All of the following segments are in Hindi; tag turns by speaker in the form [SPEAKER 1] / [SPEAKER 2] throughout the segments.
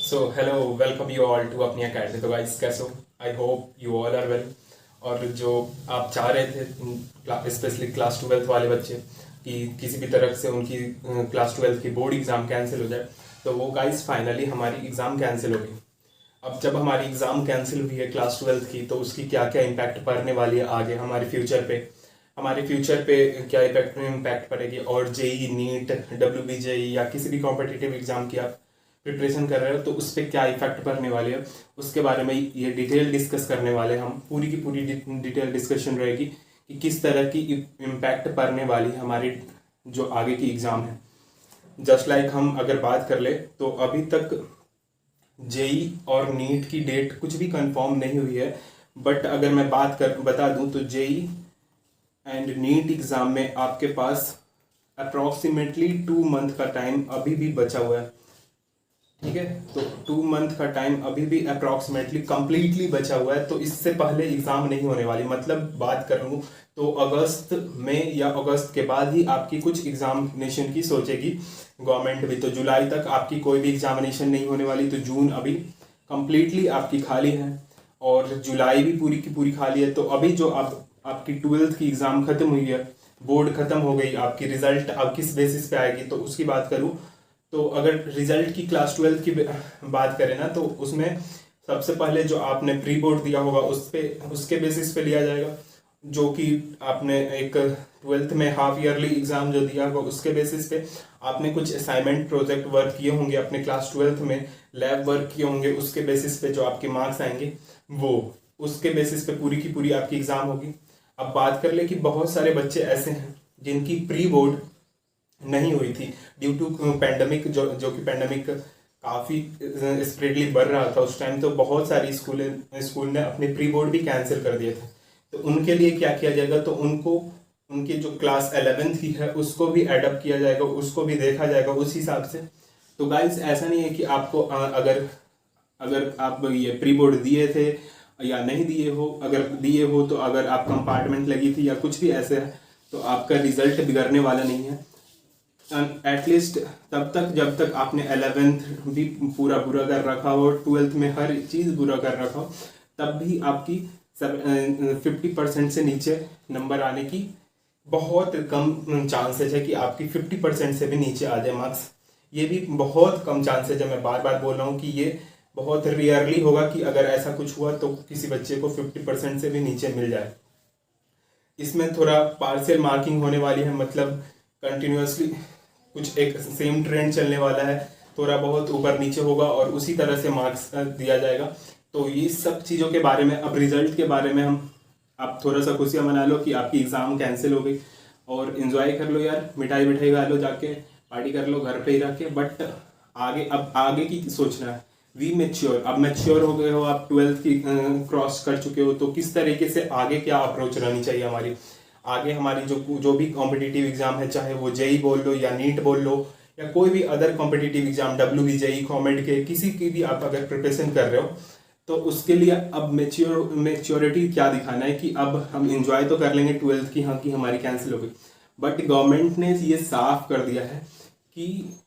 [SPEAKER 1] So hello, welcome you all to अपनी अकेडमी। तो गाइस कैसे हो? I hope you all are well. और जो आप चाह रहे थे स्पेशली क्लास ट्वेल्थ वाले बच्चे कि किसी भी तरह से उनकी क्लास ट्वेल्थ की बोर्ड एग्ज़ाम कैंसिल हो जाए, तो वो गाइस फाइनली हमारी एग्ज़ाम कैंसिल हो गई। अब जब हमारी एग्ज़ाम कैंसिल हुई है क्लास ट्वेल्थ की, तो उसकी क्या क्या इम्पैक्ट पड़ने वाली है आगे हमारे फ्यूचर पे क्या इम्पैक्ट पड़ेगी। और जेई नीट WBJEE या किसी भी कॉम्पिटिटिव एग्जाम की आप प्रिपरेशन कर रहे हो तो उस पर क्या इफेक्ट पड़ने वाले है, उसके बारे में ये डिटेल डिस्कस करने वाले हैं। हम पूरी की पूरी डिटेल डिस्कशन रहेगी कि किस तरह की इम्पैक्ट पड़ने वाली है हमारी जो आगे की एग्ज़ाम है। जस्ट लाइक हम अगर बात कर ले तो अभी तक जेई और नीट की डेट कुछ भी कंफर्म नहीं हुई है। बट अगर मैं बता दूं तो जेई एंड नीट एग्ज़ाम में आपके पास अप्रॉक्सीमेटली 2 मंथ का टाइम अभी भी बचा हुआ है। ठीक है, तो 2 मंथ का टाइम अभी भी अप्रॉक्सीमेटली कंप्लीटली बचा हुआ है। तो इससे पहले एग्ज़ाम नहीं होने वाली, मतलब बात कर लूँ तो अगस्त में या अगस्त के बाद ही आपकी कुछ एग्जामिनेशन की सोचेगी गवर्नमेंट भी। तो जुलाई तक आपकी कोई भी एग्जामिनेशन नहीं होने वाली। तो जून अभी कंप्लीटली आपकी खाली है और जुलाई भी पूरी की पूरी खाली है। तो अभी जो आपकी ट्वेल्थ की एग्ज़ाम खत्म हुई है, बोर्ड खत्म हो गई, आपकी रिजल्ट अब किस बेसिस पे आएगी तो उसकी बात करूँ तो अगर रिजल्ट की क्लास ट्वेल्थ की बात करें ना तो उसमें सबसे पहले जो आपने प्री बोर्ड दिया होगा उसके बेसिस पे लिया जाएगा। जो कि आपने एक ट्वेल्थ में हाफ ईयरली एग्जाम जो दिया होगा उसके बेसिस पे आपने कुछ असाइनमेंट प्रोजेक्ट वर्क किए होंगे, अपने क्लास ट्वेल्थ में लैब वर्क किए होंगे, उसके बेसिस पे जो आपके मार्क्स आएंगे वो उसके बेसिस पे पूरी की पूरी आपकी एग्जाम होगी। अब बात कर ले कि बहुत सारे बच्चे ऐसे हैं जिनकी प्री बोर्ड नहीं हुई थी ड्यू टू पैंडमिक, जो कि पैंडमिक काफ़ी स्प्रेडली बढ़ रहा था उस टाइम। तो बहुत सारी स्कूल ने अपने प्री बोर्ड भी कैंसिल कर दिए थे। तो उनके लिए क्या किया जाएगा, तो उनको उनकी जो क्लास 11th की है उसको भी एडप्ट किया जाएगा, उसको भी देखा जाएगा उस हिसाब से। तो गाइस ऐसा नहीं है कि आपको अगर अगर आप ये प्री बोर्ड दिए थे या नहीं दिए हो, अगर दिए हो तो अगर आप कंपार्टमेंट लगी थी या कुछ भी ऐसे है तो आपका रिजल्ट बिगड़ने वाला नहीं है। एटलीस्ट तब तक जब तक आपने 11th भी पूरा बुरा कर रखा हो, ट्वेल्थ में हर चीज़ बुरा कर रखा हो, तब भी आपकी 50% से नीचे नंबर आने की बहुत कम चांसेस है कि आपकी 50% से भी नीचे आ जाए मार्क्स। ये भी बहुत कम चांसेस है। मैं बार बार बोल रहा हूँ कि ये बहुत रेयरली होगा कि अगर ऐसा कुछ हुआ तो किसी बच्चे को 50% से भी नीचे मिल जाए। इसमें थोड़ा पार्शियल मार्किंग होने वाली है, मतलब कंटिन्यूसली कुछ एक सेम ट्रेंड चलने वाला है, थोड़ा बहुत ऊपर नीचे होगा और उसी तरह से मार्क्स दिया जाएगा। तो ये सब चीज़ों के बारे में, अब रिजल्ट के बारे में हम आप थोड़ा सा खुशियाँ मना लो कि आपकी एग्ज़ाम कैंसिल हो गई और इन्जॉय कर लो यार, मिठाई मिठाई खा लो, जाके पार्टी कर लो घर पे ही रह के। बट अब आगे की सोचना है। वी मेच्योर, अब मेच्योर हो गए हो, आप ट्वेल्थ की क्रॉस कर चुके हो, तो किस तरीके से आगे क्या अप्रोच रहनी चाहिए हमारी। आगे हमारी जो भी कॉम्पिटिटिव एग्जाम है, चाहे वो जेई बोल लो या नीट बोल लो या कोई भी अदर कॉम्पिटिटिव एग्जाम, WBJEE कॉमेड के किसी की भी आप अगर प्रिपरेशन कर रहे हो तो उसके लिए अब मेच्योरिटी क्या दिखाना है कि अब हम इंजॉय तो कर लेंगे ट्वेल्थ की, हाँ कि हमारी कैंसिल हो गई, बट गवर्नमेंट ने ये साफ कर दिया है कि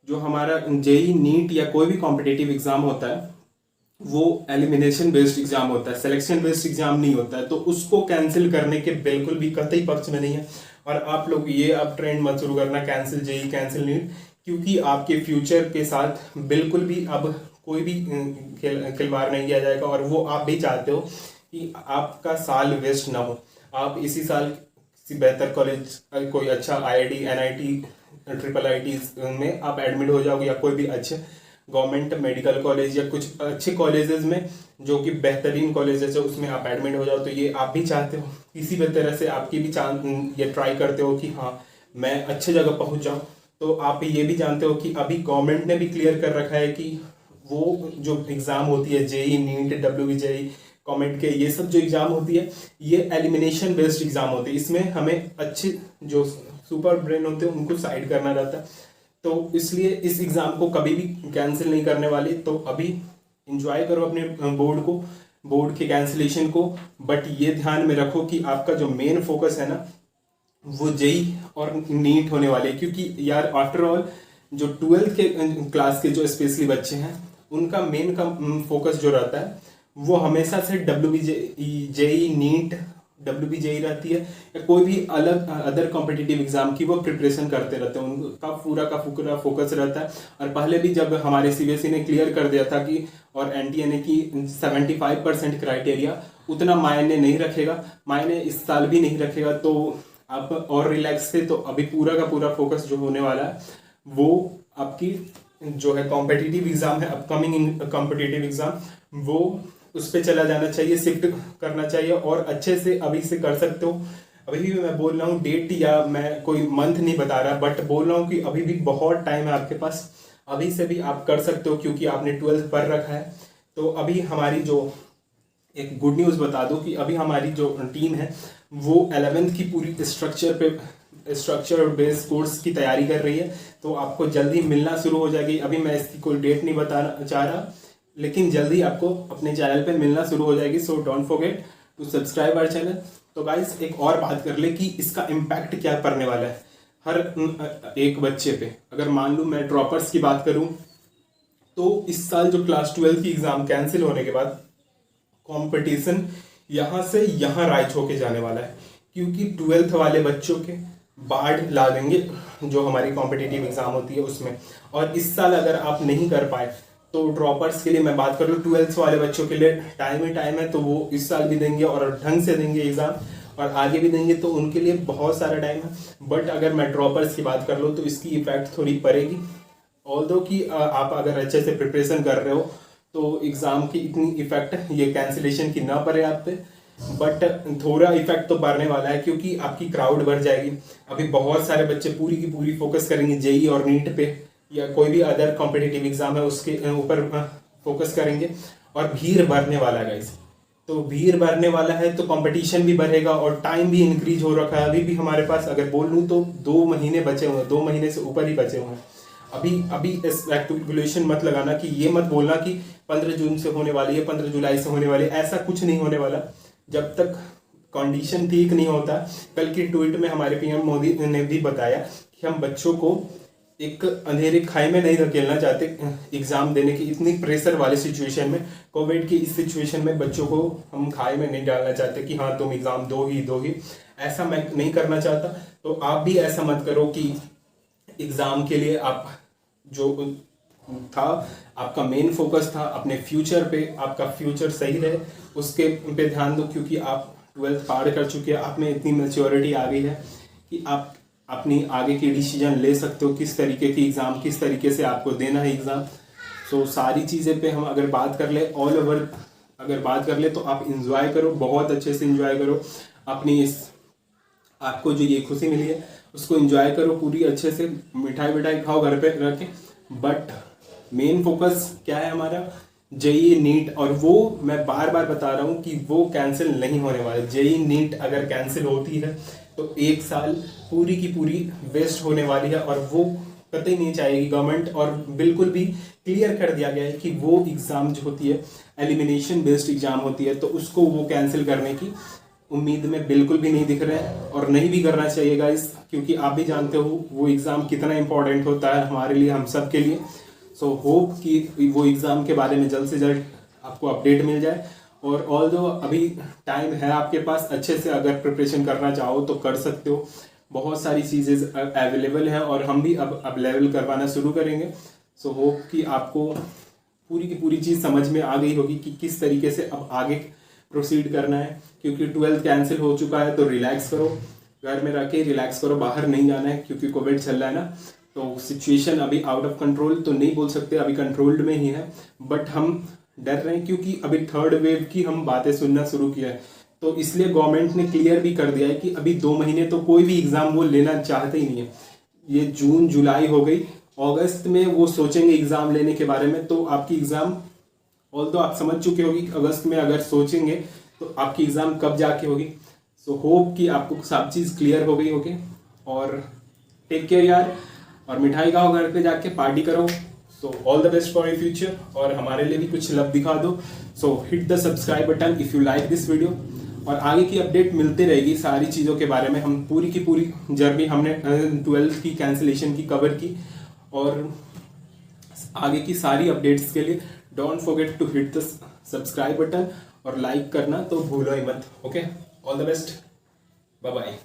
[SPEAKER 1] जो हमारा जेई नीट या कोई भी कॉम्पिटिटिव एग्जाम होता है वो एलिमिनेशन बेस्ड एग्जाम होता है, सिलेक्शन बेस्ड एग्जाम नहीं होता है। तो उसको कैंसिल करने के बिल्कुल भी कतई पक्ष में नहीं है। और आप लोग ये अब ट्रेंड मत शुरू करना कैंसिल जेई कैंसिल नीट, क्योंकि आपके फ्यूचर के साथ बिल्कुल भी अब कोई भी खिलवाड़ नहीं किया जाएगा। और वो आप भी चाहते हो कि आपका साल वेस्ट ना हो, आप इसी साल किसी बेहतर कॉलेज, कोई अच्छा IIT NIT IIT में आप एडमिट हो जाओगे या कोई भी अच्छे गवर्नमेंट मेडिकल कॉलेज या कुछ अच्छे कॉलेजेस में जो कि बेहतरीन कॉलेजेस है उसमें आप एडमिट हो जाओ। तो ये आप भी चाहते हो, किसी भी तरह से आपकी भी ये ट्राई करते हो कि हाँ मैं अच्छे जगह पहुंच जाऊं। तो आप ये भी जानते हो कि अभी गवर्नमेंट ने भी क्लियर कर रखा है कि वो जो एग्ज़ाम होती है जेई नीट WBJEE कॉमेट के, ये सब जो एग्ज़ाम होती है ये एलिमिनेशन बेस्ड एग्ज़ाम होती है। इसमें हमें अच्छे जो सुपर ब्रेन होते हैं उनको साइड करना रहता है। तो इसलिए इस एग्ज़ाम को कभी भी कैंसिल नहीं करने वाली। तो अभी इंजॉय करो अपने बोर्ड के कैंसिलेशन को, बट ये ध्यान में रखो कि आपका जो मेन फोकस है ना वो जेई और नीट होने वाले, क्योंकि यार आफ्टर ऑल जो ट्वेल्थ के क्लास के जो स्पेशली बच्चे हैं उनका मेन का फोकस जो रहता है वो हमेशा से जेई नीट जेई रहती है या कोई भी अलग अदर कॉम्पिटिटिव एग्जाम की वो प्रिपरेशन करते रहते हैं, उनका पूरा फोकस रहता है। और पहले भी जब हमारे सीबीएसई ने क्लियर कर दिया था कि और एनटीए ने कि 75% क्राइटेरिया उतना मायने नहीं रखेगा, मायने इस साल भी नहीं रखेगा, तो आप और रिलैक्स थे। तो अभी पूरा का पूरा फोकस जो होने वाला है वो आपकी जो है कॉम्पिटिटिव एग्जाम है, अपकमिंग कॉम्पिटिटिव एग्जाम, वो उस पर चला जाना चाहिए, शिफ्ट करना चाहिए और अच्छे से अभी से कर सकते हो। अभी भी मैं बोल रहा हूँ डेट या मैं कोई मंथ नहीं बता रहा, बट बोल रहा हूँ कि अभी भी बहुत टाइम है आपके पास, अभी से भी आप कर सकते हो क्योंकि आपने 12th पढ़ रखा है। तो अभी हमारी जो एक गुड न्यूज़ बता दो कि अभी हमारी जो टीम है वो 11th की पूरी स्ट्रक्चर बेस्ड कोर्स की तैयारी कर रही है, तो आपको जल्दी मिलना शुरू हो जाएगी। अभी मैं इसकी कोई डेट नहीं बताना चाह रहा, लेकिन जल्दी आपको अपने चैनल पे मिलना शुरू हो जाएगी। So don't forget to subscribe our channel. तो गाइस एक और बात कर ले कि इसका इम्पैक्ट क्या पड़ने वाला है हर एक बच्चे पे। अगर मान लूँ मैं ड्रॉपर्स की बात करूँ तो इस साल जो क्लास 12 की एग्जाम कैंसिल होने के बाद कंपटीशन यहाँ से यहाँ राइज होके जाने वाला है, क्योंकि 12th वाले बच्चों के बाढ़ ला देंगे जो हमारी कॉम्पिटिटिव एग्जाम होती है उसमें। और इस साल अगर आप नहीं कर पाए तो ड्रॉपर्स के लिए मैं बात कर लूँ, 12th वाले बच्चों के लिए टाइम ही टाइम है, तो वो इस साल भी देंगे और ढंग से देंगे एग्जाम और आगे भी देंगे, तो उनके लिए बहुत सारा टाइम है। बट अगर मैं ड्रॉपर्स की बात कर लूँ तो इसकी इफेक्ट थोड़ी पड़ेगी, ऑल्दो कि आप अगर अच्छे से प्रिपरेशन कर रहे हो तो एग्जाम की इतनी इफेक्ट ये कैंसिलेशन की ना पड़े आप पे, बट थोड़ा इफेक्ट तो पड़ने वाला है क्योंकि आपकी क्राउड बढ़ जाएगी। अभी बहुत सारे बच्चे पूरी की पूरी फोकस करेंगे जेई और नीट पे या कोई भी अदर कॉम्पिटिटिव एग्जाम है उसके ऊपर फोकस करेंगे और भीड़ बढ़ने वाला है गाइस। तो भीड़ बढ़ने वाला है तो कंपटीशन भी बढ़ेगा और टाइम भी इंक्रीज हो रखा है। अभी भी हमारे पास अगर बोल लूँ तो 2 महीने बचे हुए हैं, 2 महीने से ऊपर ही बचे हुए हैं। अभी इस कैलकुलेशन मत लगाना कि ये मत बोलना कि 15 जून से होने वाली है, 15 जुलाई से होने वाली है, ऐसा कुछ नहीं होने वाला जब तक कंडीशन ठीक नहीं होता। कल की ट्वीट में हमारे पीएम मोदी ने भी बताया कि हम बच्चों को एक अंधेरे खाई में नहीं धकेलना चाहते एग्जाम देने की इतनी प्रेशर वाली सिचुएशन में, कोविड की इस सिचुएशन में बच्चों को हम खाई में नहीं डालना चाहते कि हाँ तुम एग्जाम दो ही, ऐसा मैं नहीं करना चाहता। तो आप भी ऐसा मत करो कि एग्जाम के लिए आप जो था आपका मेन फोकस था अपने फ्यूचर पे, आपका फ्यूचर सही रहे उसके पे ध्यान दो, क्योंकि आप 12th पार कर चुके हैं, आप में इतनी मैच्योरिटी आ गई है कि आप अपनी आगे की डिसीजन ले सकते हो किस तरीके की एग्ज़ाम, किस तरीके से आपको देना है एग्ज़ाम। सो सारी चीज़ें पे हम अगर बात कर ले ऑल ओवर अगर बात कर ले तो आप इंजॉय करो, बहुत अच्छे से इंजॉय करो अपनी इस आपको जो ये खुशी मिली है उसको एंजॉय करो पूरी अच्छे से, मिठाई खाओ घर पे रह के। बट मेन फोकस क्या है हमारा जेई नीट, और वो मैं बार बार बता रहा हूँ कि वो कैंसिल नहीं होने वाला। जेई नीट अगर कैंसिल होती है तो 1 साल पूरी की पूरी वेस्ट होने वाली है और वो कतई नहीं चाहेगी गवर्नमेंट। और बिल्कुल भी क्लियर कर दिया गया है कि वो एग्ज़ाम जो होती है एलिमिनेशन बेस्ड एग्ज़ाम होती है, तो उसको वो कैंसिल करने की उम्मीद में बिल्कुल भी नहीं दिख रहा है और नहीं भी करना चाहिए गाइस, क्योंकि आप भी जानते हो वो एग्ज़ाम कितना इंपॉर्टेंट होता है हमारे लिए, हम सब के लिए। सो होप कि वो एग्ज़ाम के बारे में जल्द से जल्द आपको अपडेट मिल जाए। और ऑल्दो अभी टाइम है आपके पास, अच्छे से अगर प्रिपरेशन करना चाहो तो कर सकते हो, बहुत सारी चीज़ें अवेलेबल हैं और हम भी अब लेवल करवाना शुरू करेंगे। सो होप कि आपको पूरी की पूरी चीज़ समझ में आ गई होगी कि किस तरीके से अब आगे प्रोसीड करना है, क्योंकि 12th कैंसिल हो चुका है तो रिलैक्स करो, घर में रह के रिलैक्स करो, बाहर नहीं जाना है क्योंकि कोविड चल रहा है ना। तो सिचुएशन अभी आउट ऑफ कंट्रोल तो नहीं बोल सकते, अभी कंट्रोल्ड में ही है, बट हम डर रहे हैं क्योंकि अभी 3rd वेव की हम बातें सुनना शुरू किया है। तो इसलिए गवर्नमेंट ने क्लियर भी कर दिया है कि अभी 2 महीने तो कोई भी एग्ज़ाम वो लेना चाहते ही नहीं है। ये जून जुलाई हो गई, अगस्त में वो सोचेंगे एग्ज़ाम लेने के बारे में, तो आपकी एग्ज़ाम ऑल्दो आप समझ चुके होगी अगस्त में अगर सोचेंगे तो आपकी एग्ज़ाम कब जाके होगी। सो होप कि आपको सब चीज़ क्लियर हो गई होगी। और टेक केयर यार, और मिठाई खाओ, घर पे जाके पार्टी करो। So all the best for your future, और हमारे लिए भी कुछ लव दिखा दो। सो hit the subscribe button if you like this video, और आगे की अपडेट मिलती रहेगी सारी चीज़ों के बारे में। हम पूरी की पूरी जर्नी हमने 12th की कैंसिलेशन की कवर की, और आगे की सारी अपडेट्स के लिए don't forget to hit the subscribe button और लाइक करना तो भूलो ही मत। Okay, all the best, bye bye.